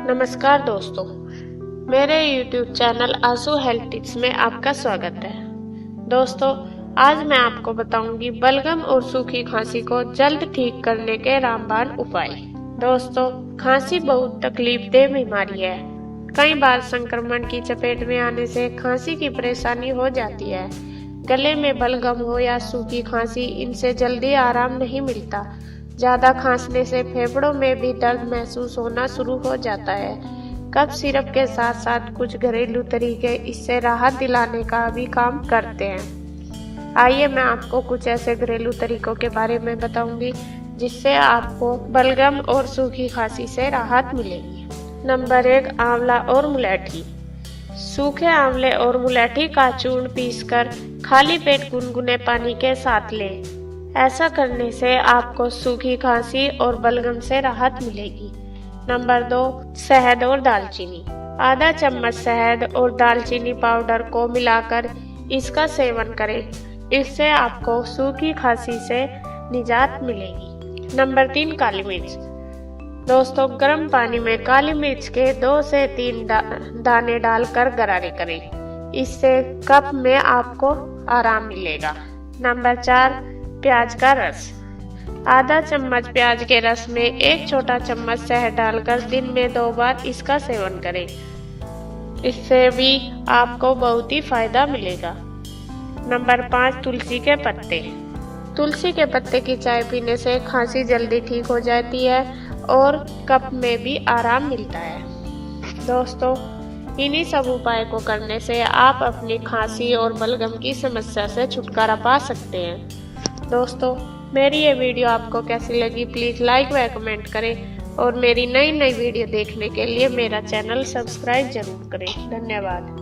नमस्कार दोस्तों, मेरे YouTube चैनल आंसू हेल्थ टिप्स में आपका स्वागत है। दोस्तों, आज मैं आपको बताऊंगी बलगम और सूखी खांसी को जल्द ठीक करने के रामबाण उपाय। दोस्तों, खांसी बहुत तकलीफदेह बीमारी है। कई बार संक्रमण की चपेट में आने से खांसी की परेशानी हो जाती है। गले में बलगम हो या सूखी खांसी, इनसे जल्दी आराम नहीं मिलता। ज्यादा खांसने से फेफड़ों में भी दर्द महसूस होना शुरू हो जाता है। कफ सिरप के साथ साथ कुछ घरेलू तरीके इससे राहत दिलाने का भी काम करते हैं। आइए मैं आपको कुछ ऐसे घरेलू तरीकों के बारे में बताऊंगी जिससे आपको बलगम और सूखी खांसी से राहत मिलेगी। नंबर 1, आंवला और मुलेठी। सूखे आंवले और मुलेठी का चूर्ण पीसकर खाली पेट गुनगुने पानी के साथ लें। ऐसा करने से आपको सूखी खांसी और बलगम से राहत मिलेगी। नंबर 2, शहद और दालचीनी। आधा चम्मच शहद और दालचीनी पाउडर को मिलाकर इसका सेवन करें। इससे आपको सूखी खांसी से निजात मिलेगी। नंबर 3, काली मिर्च। दोस्तों, गर्म पानी में काली मिर्च के 2 से 3 दाने डालकर गरारे करें। इससे कफ में आपको आराम मिलेगा। नंबर 4, प्याज का रस। आधा चम्मच प्याज के रस में 1 छोटा चम्मच शहद डालकर दिन में 2 बार इसका सेवन करें। इससे भी आपको बहुत ही फायदा मिलेगा। नंबर 5, तुलसी के पत्ते। तुलसी के पत्ते की चाय पीने से खांसी जल्दी ठीक हो जाती है और कफ में भी आराम मिलता है। दोस्तों, इन्हीं सब उपाय को करने से आप अपनी खांसी और बलगम की समस्या से छुटकारा पा सकते हैं। दोस्तों, मेरी ये वीडियो आपको कैसी लगी प्लीज़ लाइक व कमेंट करें और मेरी नई वीडियो देखने के लिए मेरा चैनल सब्सक्राइब जरूर करें। धन्यवाद।